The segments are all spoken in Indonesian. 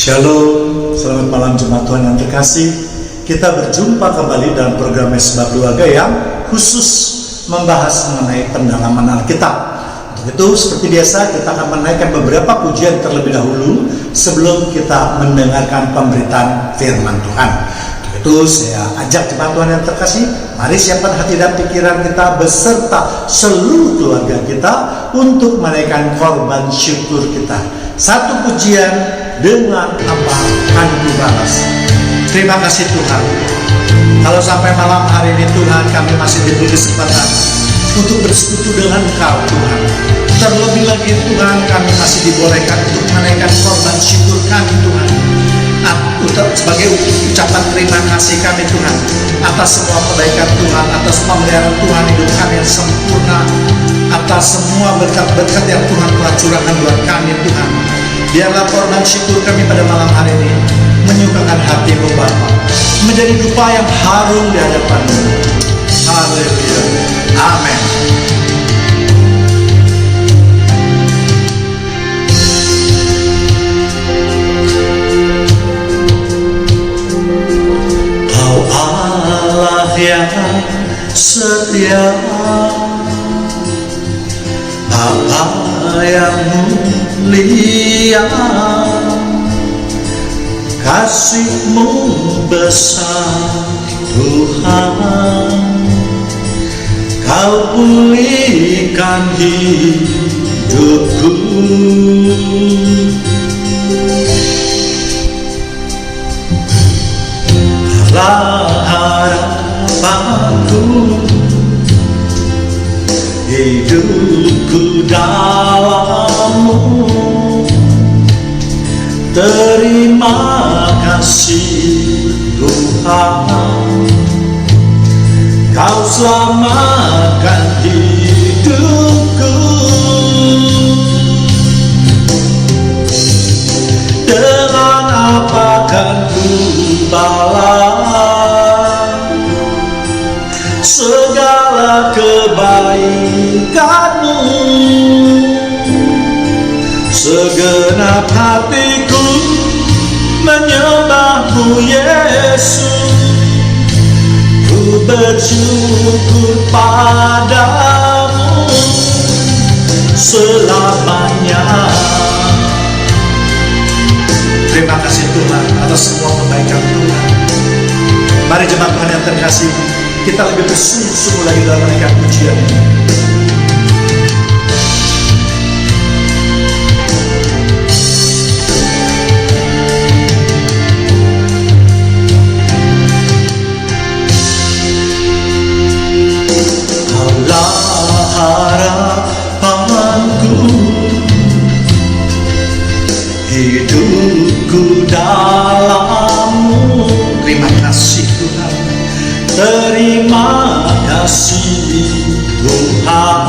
Shalom, selamat malam jemaat Tuhan yang terkasih. Kita berjumpa kembali dalam program Mesbah Keluarga yang khusus membahas mengenai pendalaman Alkitab. Untuk itu, seperti biasa, kita akan menaikkan beberapa pujian terlebih dahulu sebelum kita mendengarkan pemberitaan firman Tuhan. Untuk itu, saya ajak jemaat Tuhan yang terkasih, mari siapkan hati dan pikiran kita beserta seluruh keluarga kita untuk menaikkan korban syukur kita. Satu pujian dengan apa akan dibalas. Terima kasih Tuhan. Kalau sampai malam hari ini Tuhan, kami masih diberi kesempatan untuk bersekutu dengan Engkau Tuhan. Terlebih lagi Tuhan, kami masih dibolehkan untuk menaikkan korban syukur kami Tuhan, sebagai ucapan terima kasih kami Tuhan atas semua kebaikan Tuhan, atas pemeliharaan Tuhan hidup kami yang sempurna, atas semua berkat-berkat yang Tuhan telah curahkan buat kami Tuhan. Biarlah korban syukur kami pada malam hari ini menyukakan hati-Mu Bapa, menjadi dupa yang harum di hadapan-Mu. Haleluya. Amin. Kau Allah yang setia, Bapa yang mulia, kasih-Mu besar Tuhan. Kau pulihkan hidupku, Allah harapanku, hidupku dalam-Mu. Terima kasih Tuhan, Kau selamatkan hidupku. Dengan apa kan ku balas segala kebaikan-Mu? Segenap hatiku menyembah-Mu Yesus, ku bersyukur padamu selamanya. Terima kasih Tuhan atas semua kebaikan Tuhan. Mari jemaat Tuhan yang terkasih, kita lebih bersungguh-sungguh lagi dalam menaikkan pujian ini. Harapanku, hidupku dalam-Mu. Terima kasih Tuhan. Terima kasih Tuhan,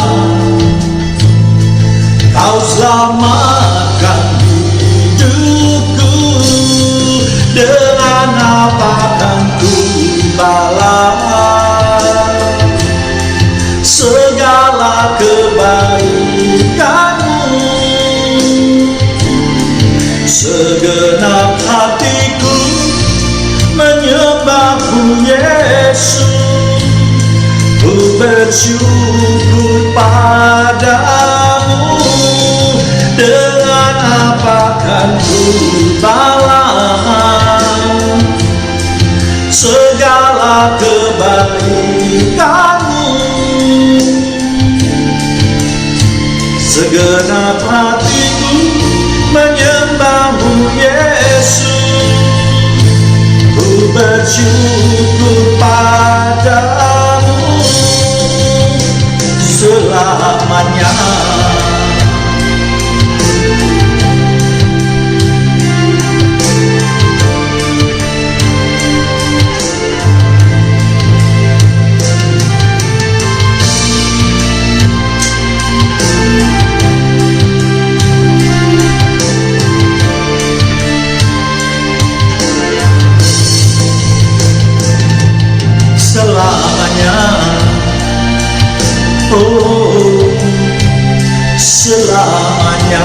Kau selamatkan hidupku. Dengan apa kan ku balas segala kebaikan-Mu? Segenap hatiku menyembah-Mu Yesus, ku bersyukur padamu. Dengan apa kan ku balas segala kebaikan-Mu? Segenap hatiku menyembah-Mu Yesus, ku bersyukur padamu selamanya. Selamanya, oh selamanya,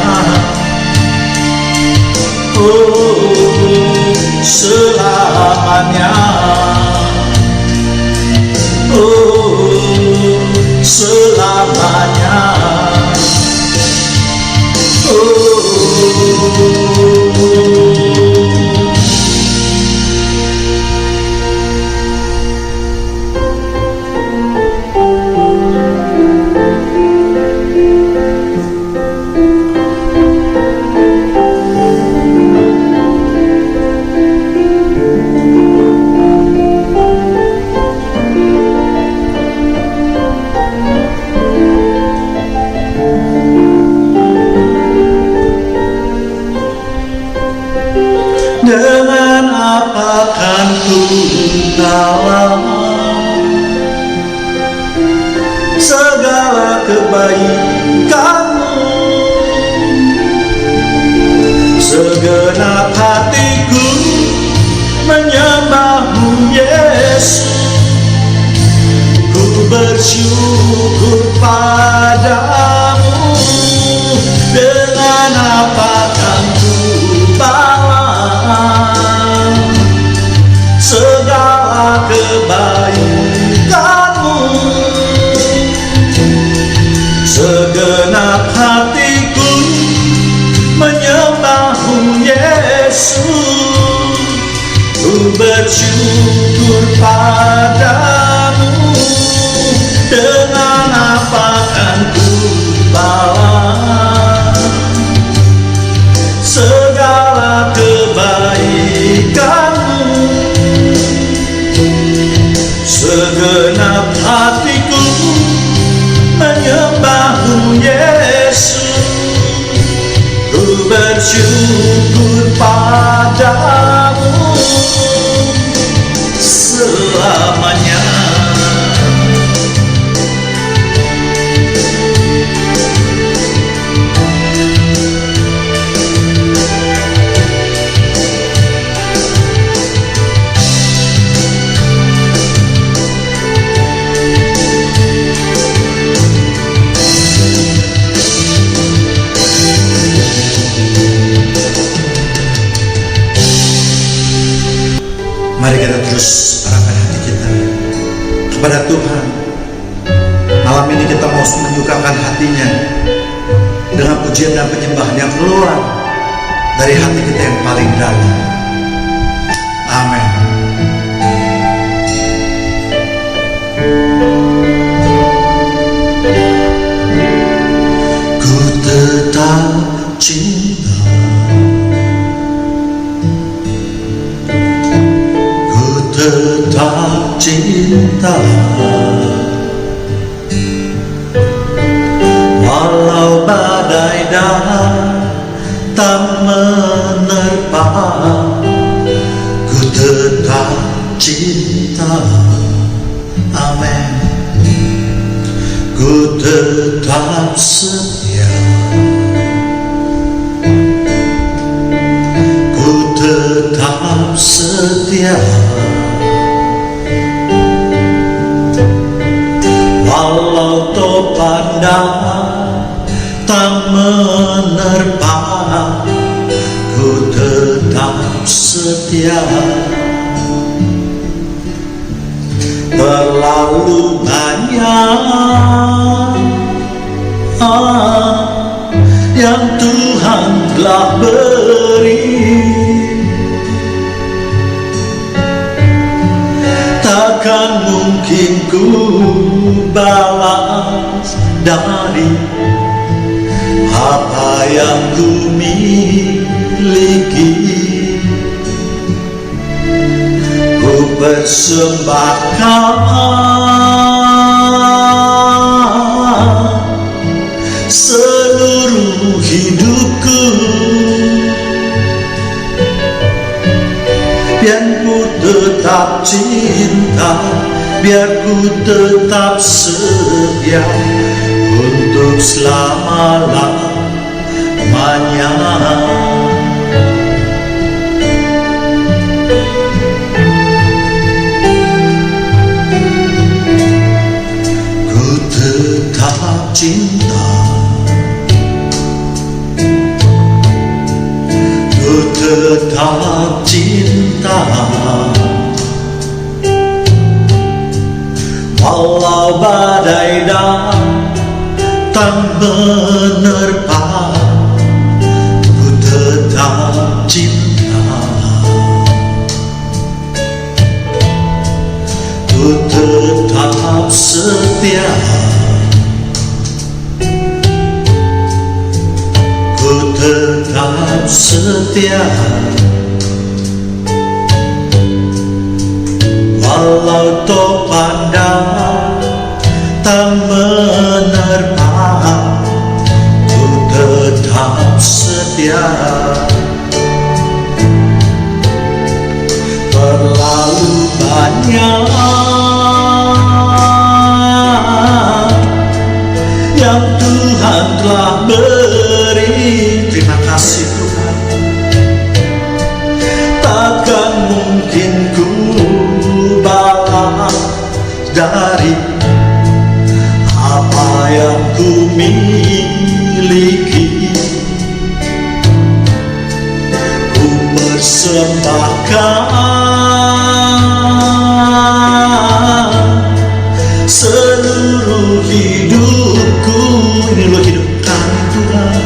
oh selamanya. Oh, selamanya. Dengan apa kan ku kalah segala kebaikanmu, segenap hatiku menyembahmu Yesus. Ku bersyukur padamu, dengan apa kan ku balas segala kebaikanmu. Segenap hatiku menyembahmu Yesus. Ku bersyukur padamu, dengan apa kan ku balas segala kebaikanmu. Segenap hatiku menyembahmu Yesus. Ku bersyukur padamu selamanya. Mari kita terus arahkan hati kita kepada Tuhan. Malam ini kita mau menyukakan hatinya dengan pujian dan penyembahan yang keluar dari hati kita yang paling dalam. Amin. Ku tetap cinta, tetap cinta, walau badai datang menerpa. Ku tetap cinta, amin. Ku tetap setia, ku tetap setia, walau topan datang menerpa. Ku tetap setia. Terlalu banyak yang Tuhan telah beri, takkan mungkin ku balas dari apa yang ku miliki. Ku persembahkan seluruh hidupku, biar ku tetap cinta, biar ku tetap setia untuk selama-lamanya. Ku tetap cinta, ku tetap cinta, cinta. Walau badai datang menerpa, ku tetap cinta. Ku tetap setia. Ku tetap setia. Walau topan datang menerpa, ku tetap setia. Terlalu banyak yang Tuhan telah beri. Terima kasih Tuhan. Takkan mungkin ku balas dari apa yang ku miliki. Ku persembahkan seluruh hidupku. Ini loh hidup kami Tuhan.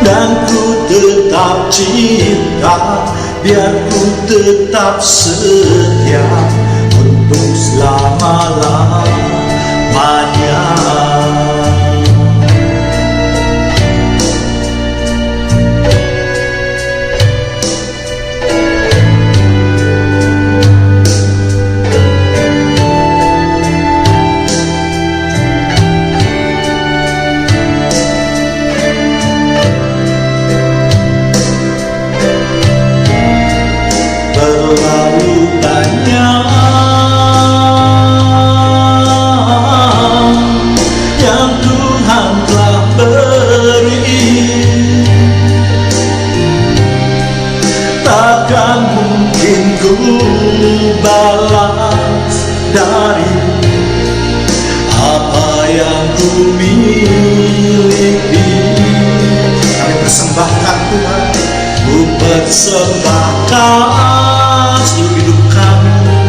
Dan ku tetap cinta, biar ku tetap setia untuk selama-lamanya. Terlalu banyak yang Tuhan telah beri. Takkan mungkin ku balas dari apa yang ku miliki. Kami persembahkan Tuhan. Ku persembahkan seluruh hidup kami,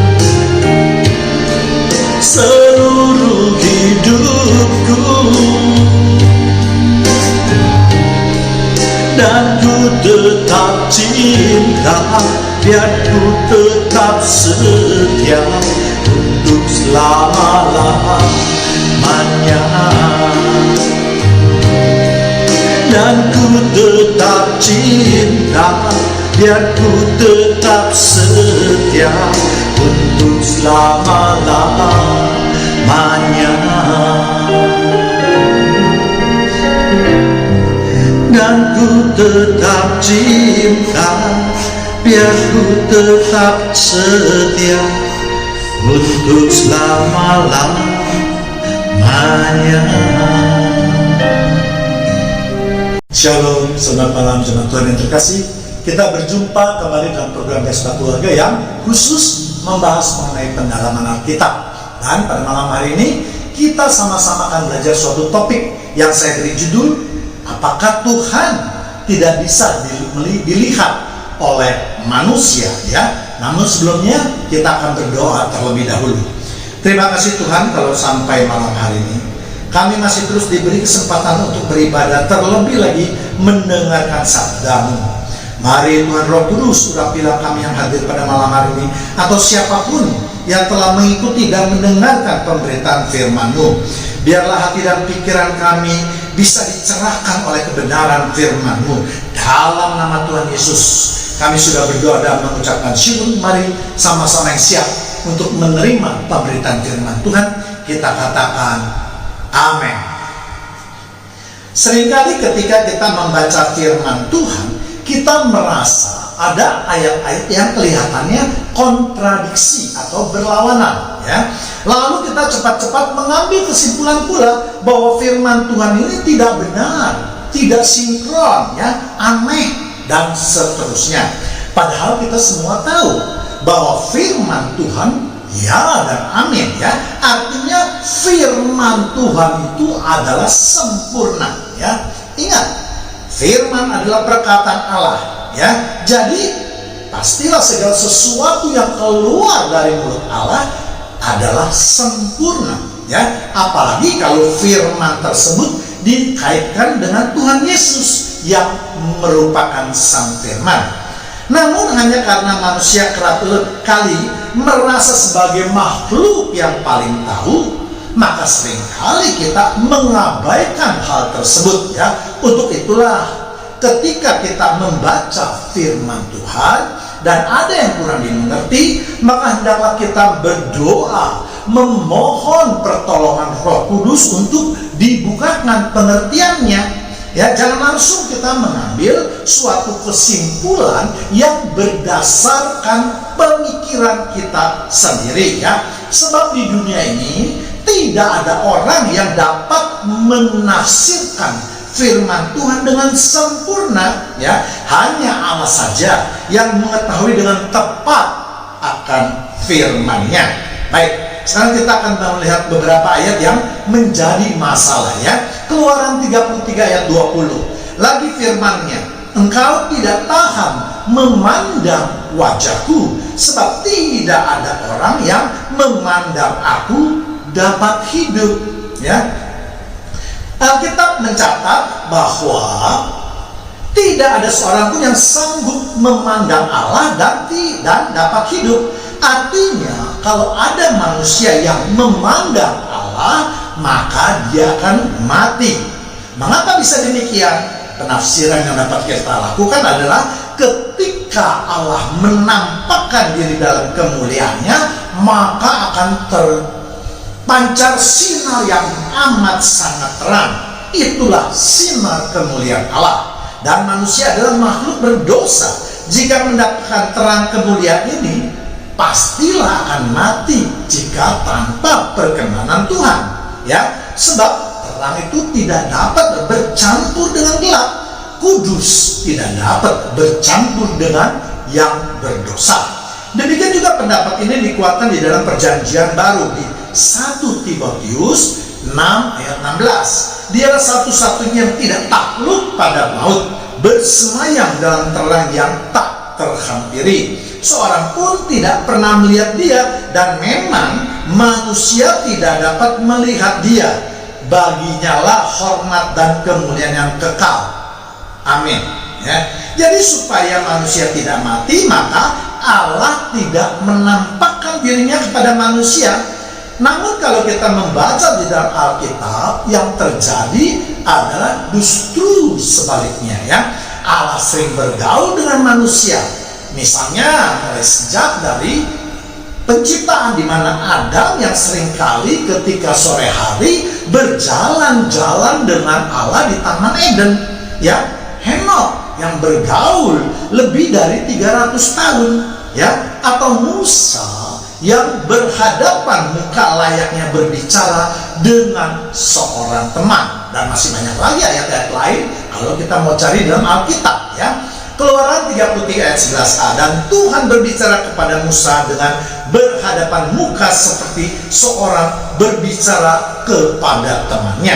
seluruh hidupku. Dan ku tetap cinta, biar ku tetap setia untuk selama-lamanya. Dan ku tetap cinta, biar ku tetap setia untuk selama-lamanya. Dan ku tetap cinta, biar ku tetap setia untuk selama-lamanya. Shalom, selamat malam jemaat Tuhan yang terkasih. Kita berjumpa kembali dalam program Pesta Keluarga yang khusus membahas mengenai pendalaman Alkitab. Dan pada malam hari ini kita sama-sama akan belajar suatu topik yang saya beri judul, apakah Tuhan tidak bisa dilihat oleh manusia, ya? Namun sebelumnya kita akan berdoa terlebih dahulu. Terima kasih Tuhan kalau sampai malam hari ini kami masih terus diberi kesempatan untuk beribadah, terlebih lagi mendengarkan sabda-Mu. Mari Tuhan Roh Kudus, urapilah kami yang hadir pada malam hari ini, atau siapapun yang telah mengikuti dan mendengarkan pemberitaan firman-Mu. Biarlah hati dan pikiran kami bisa dicerahkan oleh kebenaran firman-Mu. Dalam nama Tuhan Yesus, kami sudah berdoa dan mengucapkan syukur. Mari sama-sama yang siap untuk menerima pemberitaan firman Tuhan. Kita katakan amin. Seringkali ketika kita membaca firman Tuhan, kita merasa ada ayat-ayat yang kelihatannya kontradiksi atau berlawanan, ya. Lalu kita cepat-cepat mengambil kesimpulan pula bahwa firman Tuhan ini tidak benar, tidak sinkron, ya, aneh dan seterusnya. Padahal kita semua tahu bahwa firman Tuhan ya dan amin, ya, artinya firman Tuhan itu adalah sempurna, ya. Ingat, firman adalah perkataan Allah, ya. Jadi pastilah segala sesuatu yang keluar dari mulut Allah adalah sempurna, ya. Apalagi kalau firman tersebut dikaitkan dengan Tuhan Yesus yang merupakan sang firman. Namun hanya karena manusia kerap kali merasa sebagai makhluk yang paling tahu, maka seringkali kita mengabaikan hal tersebut, ya. Untuk itulah ketika kita membaca firman Tuhan dan ada yang kurang dimengerti, maka hendaklah kita berdoa, memohon pertolongan Roh Kudus untuk dibukakan pengertiannya. Ya, jangan langsung kita mengambil suatu kesimpulan yang berdasarkan pemikiran kita sendiri, ya. Sebab di dunia ini tidak ada orang yang dapat menafsirkan firman Tuhan dengan sempurna, ya. Hanya Allah saja yang mengetahui dengan tepat akan firman-Nya. Baik, sekarang kita akan melihat beberapa ayat yang menjadi masalah, ya. Keluaran 33 ayat 20. Lagi firman-Nya, engkau tidak tahan memandang wajahku, sebab tidak ada orang yang memandang aku dapat hidup, ya. Alkitab mencatat bahwa tidak ada seorang pun yang sanggup memandang Allah dan dapat hidup. Artinya, kalau ada manusia yang memandang Allah, maka dia akan mati. Mengapa bisa demikian? Penafsiran yang dapat kita lakukan adalah ketika Allah menampakkan diri dalam kemuliaannya, maka akan terpancar sinar yang amat sangat terang. Itulah sinar kemuliaan Allah. Dan manusia adalah makhluk berdosa. Jika mendapatkan terang kemuliaan ini, pastilah akan mati jika tanpa perkenanan Tuhan, ya. Sebab terang itu tidak dapat bercampur dengan gelap, kudus tidak dapat bercampur dengan yang berdosa. Demikian juga pendapat ini dikuatkan di dalam perjanjian baru di 1 Timotius 6 ayat 16. Dialah satu-satunya yang tidak takluk pada maut, bersemayam dalam terang yang tak terhampiri. Seorang pun tidak pernah melihat dia, dan memang manusia tidak dapat melihat dia. Baginya lah hormat dan kemuliaan yang kekal. Amin, ya. Jadi supaya manusia tidak mati, maka Allah tidak menampakkan dirinya kepada manusia. Namun kalau kita membaca di dalam Alkitab, yang terjadi adalah justru sebaliknya, ya. Allah sering bergaul dengan manusia. Misalnya mulai sejak dari penciptaan, di mana Adam yang seringkali ketika sore hari berjalan-jalan dengan Allah di Taman Eden, ya. Henok yang bergaul lebih dari 300 tahun, ya. Atau Musa yang berhadapan muka layaknya berbicara dengan seorang teman. Dan masih banyak lagi ayat-ayat lain kalau kita mau cari dalam Alkitab, ya. Keluaran 33 ayat 11a, dan Tuhan berbicara kepada Musa dengan berhadapan muka seperti seorang berbicara kepada temannya.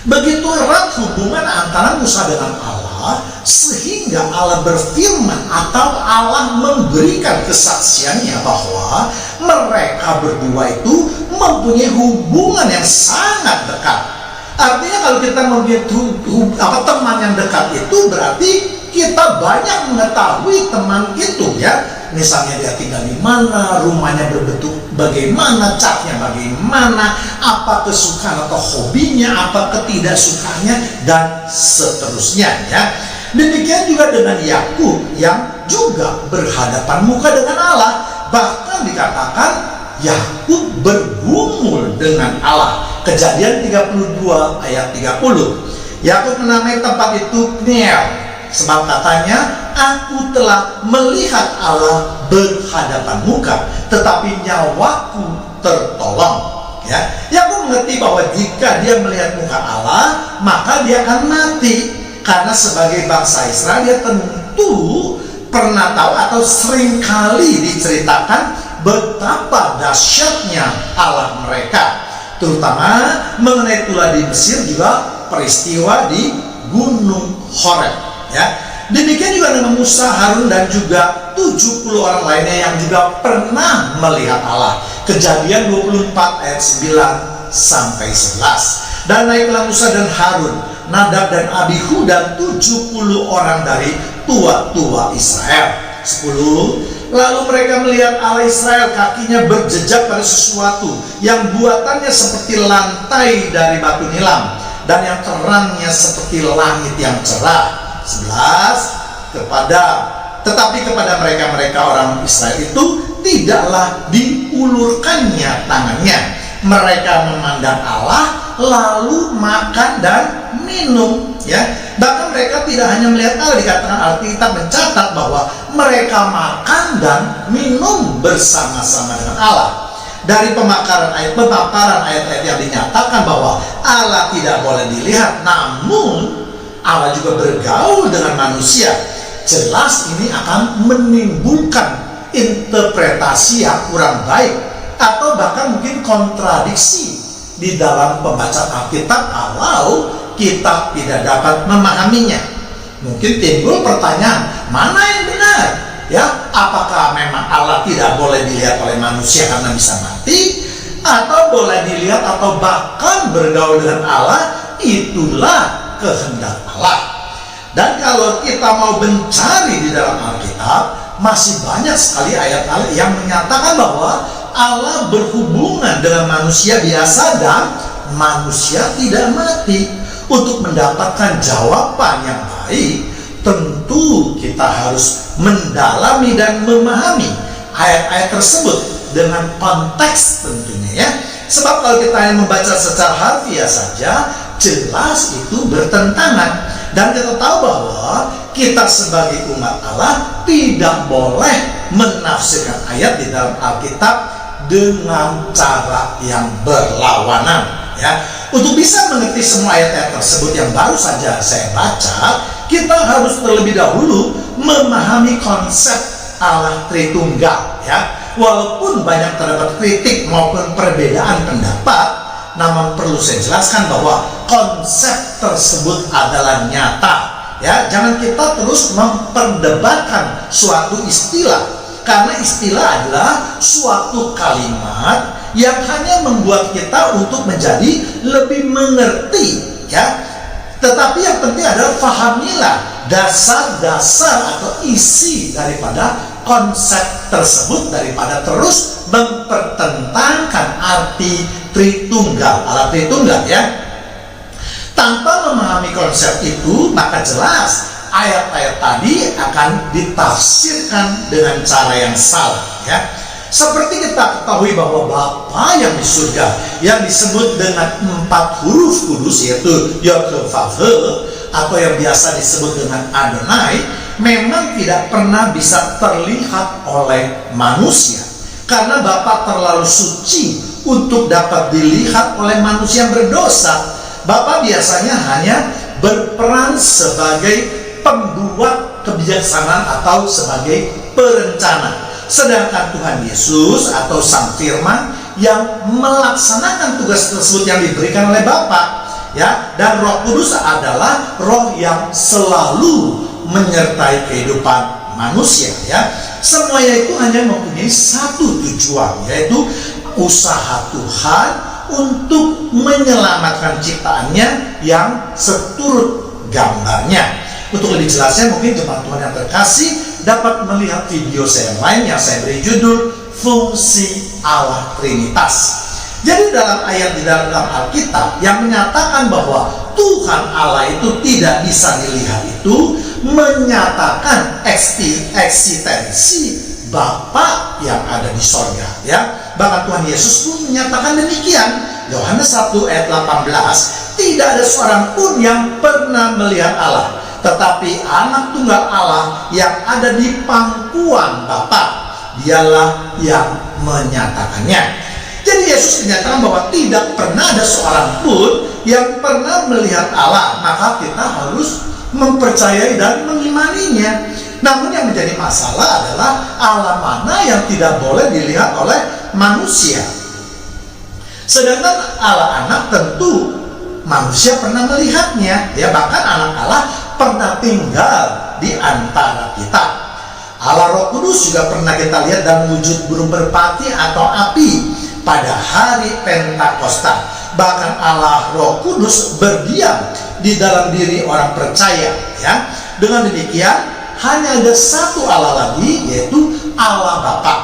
Begitu erat hubungan antara Musa dengan Allah, sehingga Allah berfirman atau Allah memberikan kesaksiannya bahwa mereka berdua itu mempunyai hubungan yang sangat dekat. Artinya kalau kita mempunyai teman yang dekat itu, berarti kita banyak mengetahui teman itu, ya. Misalnya dia tinggal di mana, rumahnya berbentuk bagaimana, catnya bagaimana, apa kesukaan atau hobinya, apa ketidaksukaannya, dan seterusnya, ya. Demikian juga dengan Yakub yang juga berhadapan muka dengan Allah. Bahkan dikatakan Yakub bergumul dengan Allah. Kejadian 32 ayat 30. Yakub menamai tempat itu Peniel, sebab katanya, aku telah melihat Allah berhadapan muka, tetapi nyawaku tertolong. Ya, Yakub mengerti bahwa jika dia melihat muka Allah, maka dia akan mati. Karena sebagai bangsa Israel, dia tentu pernah tahu atau seringkali diceritakan betapa dahsyatnya Allah mereka, terutama mengenai tulah di Mesir, juga peristiwa di Gunung Horeb, ya. Demikian juga dengan Musa, Harun, dan juga 70 orang lainnya yang juga pernah melihat Allah. Kejadian 24 ayat 9 sampai 11. Dan naiklah Musa dan Harun, Nadab dan Abihu, dan 70 orang dari tua-tua Israel. 10. Lalu mereka melihat Allah Israel, kakinya berjejak pada sesuatu yang buatannya seperti lantai dari batu nilam, dan yang terangnya seperti langit yang cerah. 11. Tetapi kepada mereka orang Israel itu tidaklah diulurkannya tangannya. Mereka memandang Allah, lalu makan dan minum, ya. Bahkan mereka tidak hanya melihat Allah, dikatakan Alkitab mencatat bahwa mereka makan dan minum bersama-sama dengan Allah. Dari pemaparan ayat-ayat yang dinyatakan bahwa Allah tidak boleh dilihat, namun Allah juga bergaul dengan manusia. Jelas ini akan menimbulkan interpretasi yang kurang baik, atau bahkan mungkin kontradiksi di dalam pembacaan Alkitab kalau kita tidak dapat memahaminya. Mungkin timbul pertanyaan, mana yang benar? Ya, apakah memang Allah tidak boleh dilihat oleh manusia karena bisa mati, atau boleh dilihat atau bahkan bergaul dengan Allah? Itulah kehendak Allah. Dan kalau kita mau mencari di dalam Alkitab, masih banyak sekali ayat-ayat yang menyatakan bahwa Allah berhubungan dengan manusia biasa dan manusia tidak mati. Untuk mendapatkan jawaban yang baik, tentu kita harus mendalami dan memahami ayat-ayat tersebut dengan konteks tentunya, ya. Sebab kalau kita hanya membaca secara harfiah saja, jelas itu bertentangan. Dan kita tahu bahwa kita sebagai umat Allah tidak boleh menafsirkan ayat di dalam Alkitab dengan cara yang berlawanan, ya. Untuk bisa mengerti semua ayat-ayat tersebut yang baru saja saya baca, kita harus terlebih dahulu memahami konsep Allah Tritunggal, ya. Walaupun banyak terdapat kritik maupun perbedaan pendapat, namun perlu saya jelaskan bahwa konsep tersebut adalah nyata, ya. Jangan kita terus memperdebatkan suatu istilah, karena istilah adalah suatu kalimat yang hanya membuat kita untuk menjadi lebih mengerti, ya. Tetapi yang penting adalah fahamilah dasar-dasar atau isi daripada konsep tersebut, daripada terus mempertentangkan arti Tritunggal, Allah Tritunggal, ya. Tanpa memahami konsep itu, maka jelas ayat-ayat tadi akan ditafsirkan dengan cara yang salah, ya. Seperti kita ketahui bahwa Bapa yang di surga, yang disebut dengan 4 huruf kudus, yaitu Yod-Vav-He, atau yang biasa disebut dengan Adonai, memang tidak pernah bisa terlihat oleh manusia, karena Bapa terlalu suci untuk dapat dilihat oleh manusia yang berdosa. Bapa biasanya hanya berperan sebagai pembuat kebijaksanaan atau sebagai perencana. Sedangkan Tuhan Yesus atau Sang Firman yang melaksanakan tugas tersebut yang diberikan oleh Bapa, ya. Dan Roh Kudus adalah roh yang selalu menyertai kehidupan manusia, ya. Semuanya itu hanya mempunyai satu tujuan, yaitu usaha Tuhan untuk menyelamatkan ciptaannya yang seturut gambarnya. Untuk lebih jelasnya, mungkin jemaat Tuhan yang terkasih dapat melihat video saya yang lain yang saya beri judul Fungsi Allah Trinitas. Jadi dalam ayat di dalam Alkitab yang menyatakan bahwa Tuhan Allah itu tidak bisa dilihat itu menyatakan eksistensi Bapa yang ada di sorga, ya. Bahkan Tuhan Yesus pun menyatakan demikian. Yohanes 1 ayat 18, tidak ada seorang pun yang pernah melihat Allah, tetapi anak tunggal Allah yang ada di pangkuan Bapa, dialah yang menyatakannya. Jadi Yesus menyatakan bahwa tidak pernah ada seorang pun yang pernah melihat Allah, maka kita harus mempercayai dan mengimaninya. Namun yang menjadi masalah adalah Allah mana yang tidak boleh dilihat oleh manusia. Sedangkan Allah anak tentu manusia pernah melihatnya, ya. Bahkan anak Allah pernah tinggal di antara kita. Allah Roh Kudus juga pernah kita lihat dalam wujud burung merpati atau api pada hari Pentakosta. Bahkan Allah Roh Kudus berdiam di dalam diri orang percaya, ya. Dengan demikian hanya ada satu Allah lagi, yaitu Allah Bapa.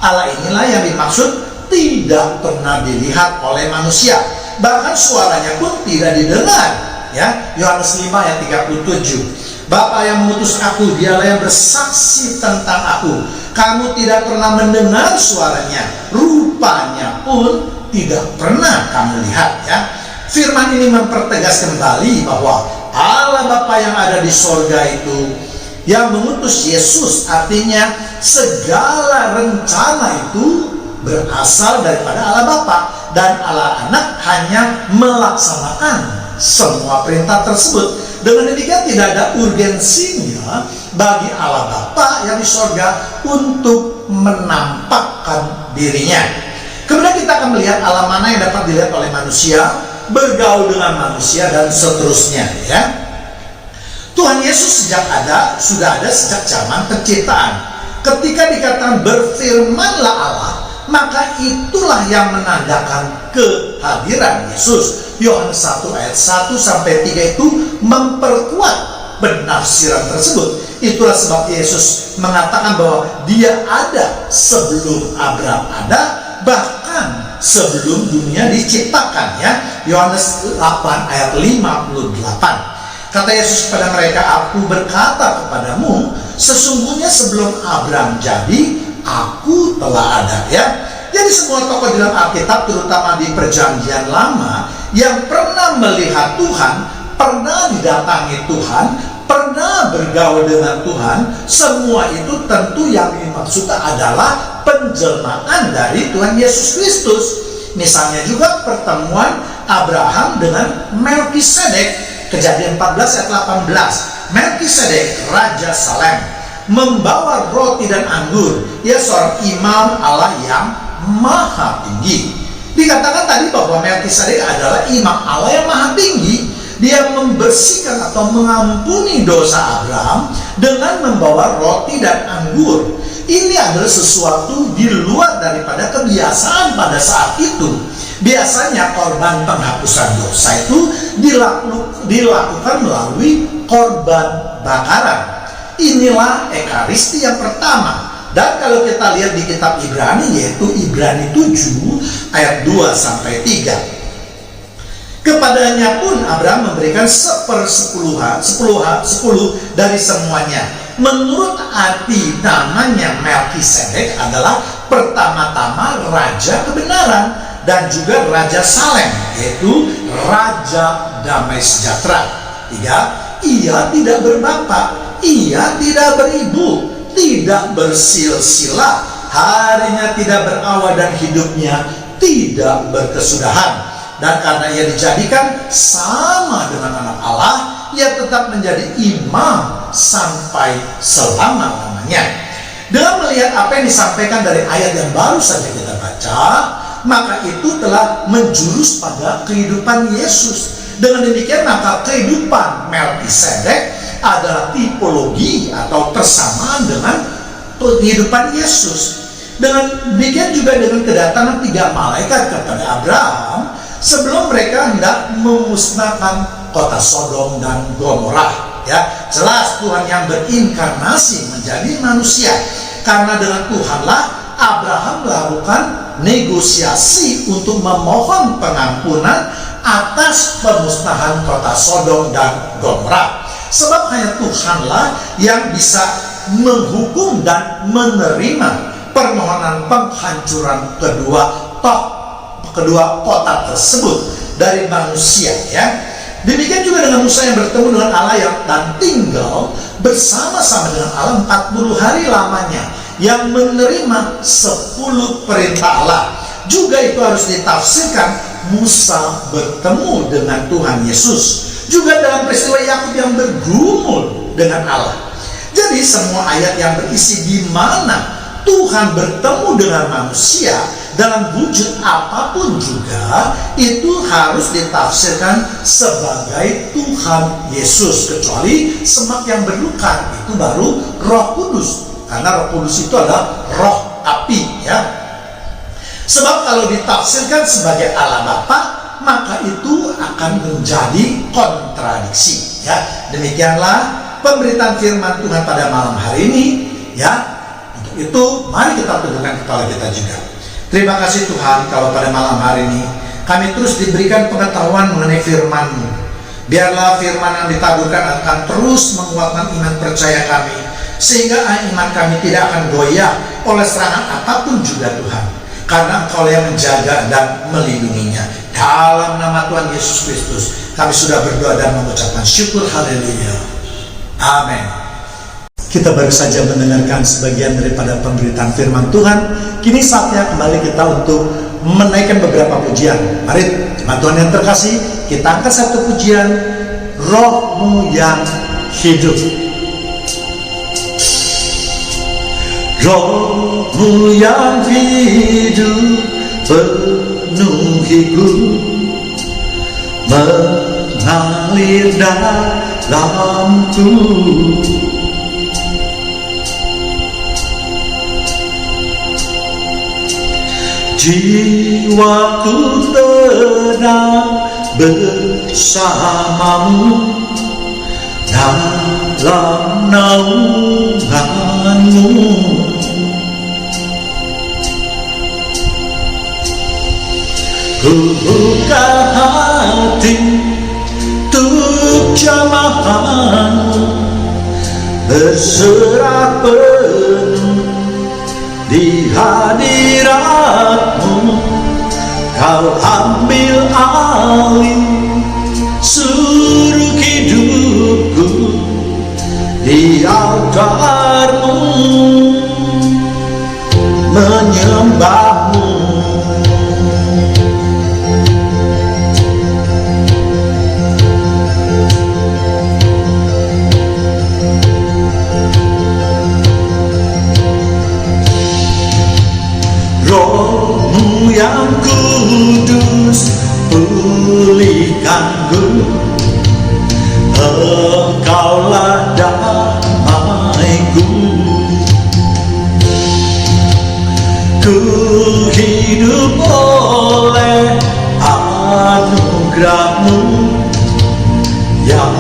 Allah inilah yang dimaksud tidak pernah dilihat oleh manusia, bahkan suaranya pun tidak didengar, ya. Yohanes 5 ayat 37. Bapa yang mengutus aku, dialah yang bersaksi tentang aku. Kamu tidak pernah mendengar suaranya, rupanya pun tidak pernah kamu lihat, ya. Firman ini mempertegas kembali bahwa Allah Bapa yang ada di sorga itu yang mengutus Yesus, artinya segala rencana itu berasal daripada Allah Bapa, dan Allah Anak hanya melaksanakan semua perintah tersebut. Dengan demikian tidak ada urgensinya bagi Allah Bapa yang di sorga untuk menampakkan dirinya. Kemudian kita akan melihat Allah mana yang dapat dilihat oleh manusia, bergaul dengan manusia, dan seterusnya, ya. Tuhan Yesus sudah ada sejak zaman penciptaan. Ketika dikatakan berfirmanlah Allah, maka itulah yang menandakan kehadiran Yesus. Yohanes 1 ayat 1 sampai 3 itu memperkuat penafsiran tersebut. Itulah sebab Yesus mengatakan bahwa dia ada sebelum Abraham ada, bahkan sebelum dunia diciptakan, ya. Yohanes 8 ayat 58. Kata Yesus kepada mereka, aku berkata kepadamu, sesungguhnya sebelum Abraham jadi, aku telah ada, ya. Jadi semua tokoh dalam Alkitab, terutama di Perjanjian Lama, yang pernah melihat Tuhan, pernah didatangi Tuhan, pernah bergaul dengan Tuhan, semua itu tentu yang dimaksud adalah penjelmaan dari Tuhan Yesus Kristus. Misalnya juga pertemuan Abraham dengan Melkisedek, Kejadian 14 ayat 18. Melkisedek, Raja Salem, membawa roti dan anggur. Ia seorang imam Allah yang maha tinggi. Dikatakan tadi bahwa Melkisedek adalah imam Allah yang maha tinggi. Dia membersihkan atau mengampuni dosa Abraham dengan membawa roti dan anggur. Ini adalah sesuatu di luar daripada kebiasaan pada saat itu. Biasanya korban penghapusan dosa itu dilakukan melalui korban bakaran. Inilah Ekaristi yang pertama. Dan kalau kita lihat di kitab Ibrani, yaitu Ibrani 7 ayat 2 sampai 3. Kepadanya pun Abraham memberikan 10 dari semuanya. Menurut arti namanya Melkisedek adalah pertama-tama Raja Kebenaran dan juga Raja Salem, yaitu Raja Damai Sejahtera. 3. Ia tidak berbapak, ia tidak beribu, tidak bersilsilah, harinya tidak berawal dan hidupnya tidak berkesudahan. Dan karena ia dijadikan sama dengan anak Allah, ia tetap menjadi imam sampai selama-lamanya. Dengan melihat apa yang disampaikan dari ayat yang baru saja kita baca, maka itu telah menjurus pada kehidupan Yesus. Dengan demikian maka kehidupan Melkisedek adalah tipologi atau persamaan dengan kehidupan Yesus. Dengan demikian juga dengan kedatangan 3 malaikat kepada Abraham sebelum mereka hendak memusnahkan kota Sodom dan Gomora, ya. Jelas Tuhan yang berinkarnasi menjadi manusia, karena dengan Tuhanlah Abraham melakukan negosiasi untuk memohon pengampunan atas pemusnahan kota Sodom dan Gomora. Sebab hanya Tuhanlah yang bisa menghukum dan menerima permohonan penghancuran kedua kota tersebut dari manusia, ya. Demikian juga dengan Musa yang bertemu dengan Allah dan tinggal bersama-sama dengan Allah 40 hari lamanya, yang menerima 10 perintah Allah. Juga itu harus ditafsirkan Musa bertemu dengan Tuhan Yesus. Juga dalam peristiwa Yakub yang bergumul dengan Allah. Jadi semua ayat yang berisi di mana Tuhan bertemu dengan manusia dalam wujud apapun juga, itu harus ditafsirkan sebagai Tuhan Yesus, kecuali semak yang berluka, itu baru Roh Kudus, karena Roh Kudus itu adalah roh api, ya. Sebab kalau ditafsirkan sebagai Allah Bapa, maka itu akan menjadi kontradiksi, ya. Demikianlah pemberitaan firman Tuhan pada malam hari ini, ya. Untuk itu mari kita teguhkan kepala kita juga. Terima kasih Tuhan kalau pada malam hari ini kami terus diberikan pengetahuan mengenai firman-Mu. Biarlah firman yang ditaburkan akan terus menguatkan iman percaya kami, sehingga iman kami tidak akan goyah oleh serangan apapun juga Tuhan, karena Engkau yang menjaga dan melindunginya. Dalam nama Tuhan Yesus Kristus kami sudah berdoa dan mengucapkan syukur. Haleluya, amin. Kita baru saja mendengarkan sebagian daripada pemberitaan firman Tuhan. Kini saatnya kembali kita untuk menaikkan beberapa pujian. Mari jemaat Tuhan yang terkasih, kita angkat satu pujian, Roh-Mu yang hidup. Roh-Mu yang hidup penuhiku, mengalir dalamku. Jiwaku tenang bersamamu dalam naungan-Mu. Ku buka hati untuk jamahan-Mu, berserah penuh di hadirat-Mu. Kau ambil alih seluruh hidupku di altar-Mu, menyembah-Mu. Roh-Mu yang kudus pulihkanku, Engkaulah damaiku. Ku hidup oleh anugerah-Mu yang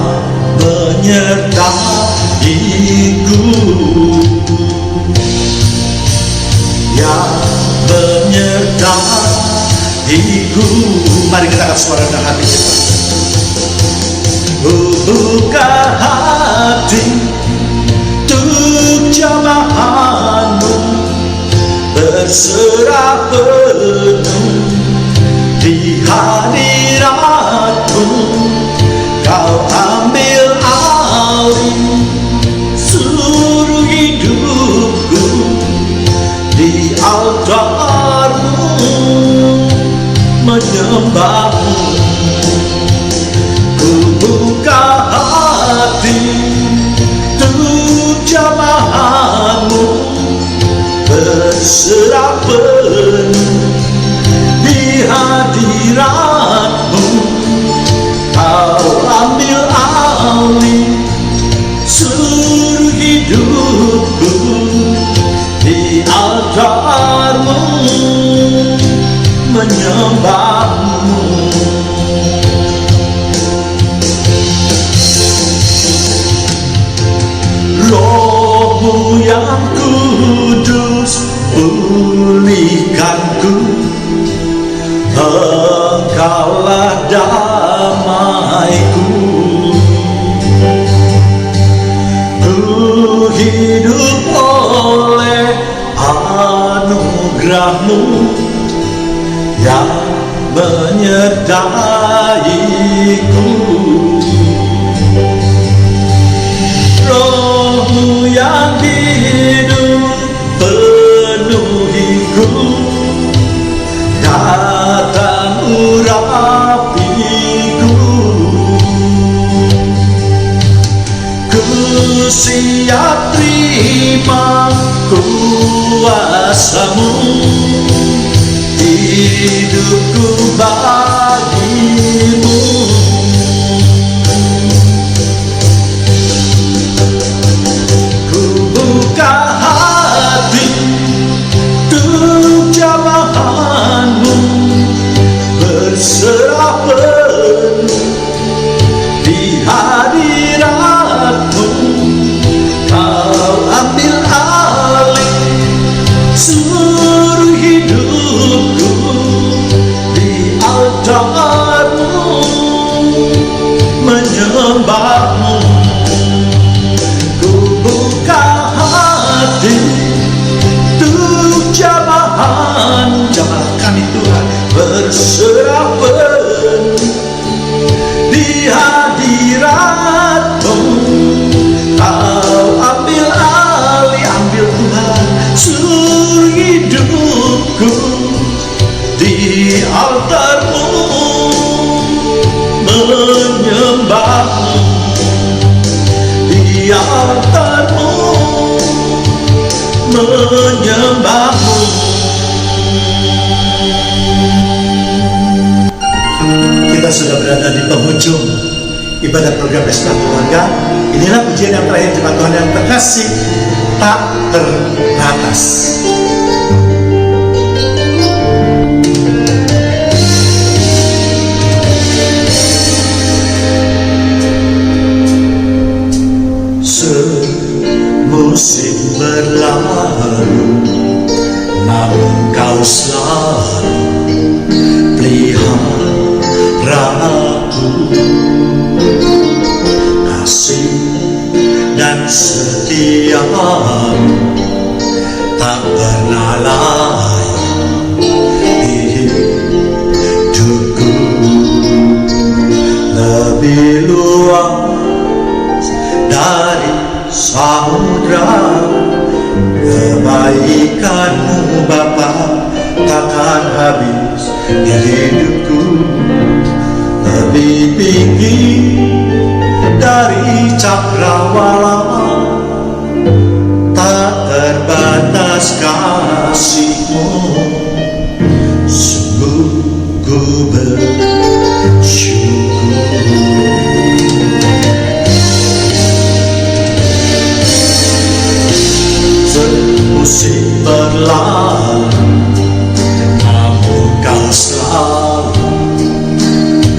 menyertaiku, yang menyertaiku. Mari kita angkat suara dan hati kita. Buka hati untuk jamahan-Mu, berserah penuh di hadirat-Mu. Kau ambil alih seluruh hidupku di altar-Mu, menyembah-Mu. Ku buka hati untuk jamahan-Mu, berserah penuh di hadirat-Mu. Kau ambil alih seluruh hidupku di altar-Mu, menyembah-Mu. Roh-Mu yang kudus pulihkanku, Engkaulah damaiku. Ku hidup oleh anugerah-Mu yang menyertaiku. Roh-Mu yang hidup penuhiku, datang urapiku. Ku siap terima terima kuasa-Mu, hidupku bagi-Mu. Ku buka hati untuk jamahan-Mu, berserah penuh di hadirat-Mu. Kau ambil alih seluruh hidupku di altar-Mu, menyembah-Mu. Ku buka hati untuk jamahan kami Tuhan, berserah penuh di hadirat-Mu. Kau ambil alih, ambil Tuhan seluruh hidupku di altar-Mu, menyembah-Mu. Di altar-Mu, menyembah-Mu. Kita sudah berada di penghujung ibadah program Mesbah Keluarga. Inilah pujian yang terakhir jemaat Tuhan yang terkasih, tak terbatas. Semusim berlalu, namun Kau selalu peliharaku. Kasih dan setia-Mu tak pernah lain di hidupku. Lebih luas dari samudra, kebaikan-Mu Bapa takkan habis di hidupku. Lebih tinggi dari cakrawala, tak terbatas kasih-Mu. Sungguh ku bersyukur. Semusim berlalu, namun Kau selalu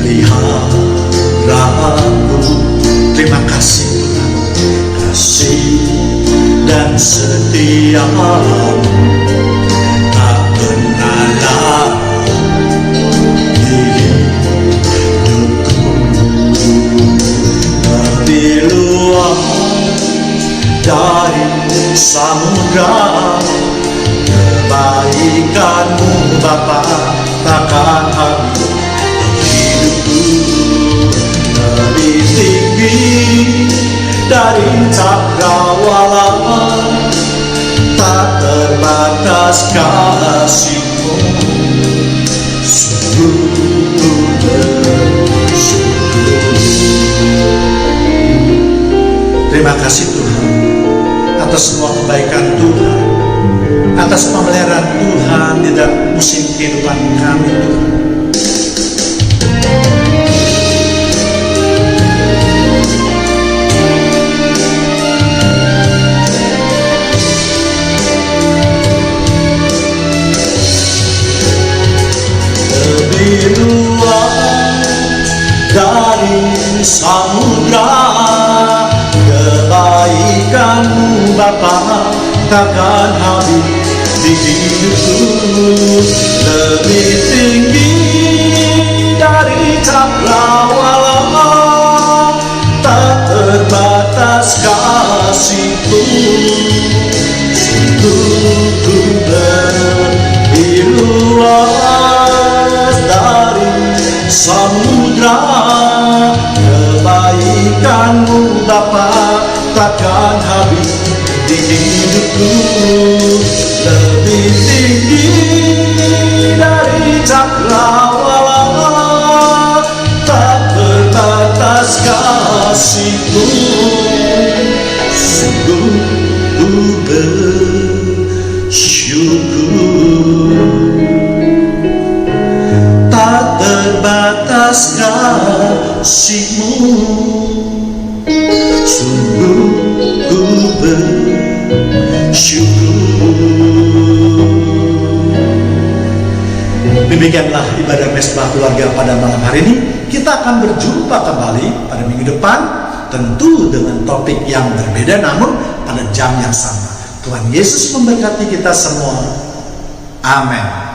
peliharaku. Terima kasih Tuhan, kasih dan setia-Mu tak pernah lain di hidupku. Lebih luas dari samudra, kebaikan-Mu Bapa takkan habis di hidupku. Lebih tinggi dari cakrawala, tak terbatas kasih-Mu. Sungguh ku bersyukur. Terima kasih Tuhan atas semua kebaikan Tuhan, atas pemeliharaan Tuhan di dalam musim kehidupan kami Tuhan. Lebih luas dari samudra, kebaikan-Mu Bapa takkan habis di hidupku. Lebih tinggi dari cakrawala, tak terbatas kasih-Mu. Sungguh ku lebih luas dari samudra, kebaikan-Mu Bapa takkan habis di hidupku. Lebih tinggi dari cakrawala, tak terbatas kasih-Mu. Sungguh ku syukur. Demikianlah ibadah mesbah keluarga pada malam hari ini. Kita akan berjumpa kembali pada minggu depan, tentu dengan topik yang berbeda namun pada jam yang sama. Tuhan Yesus memberkati kita semua. Amin.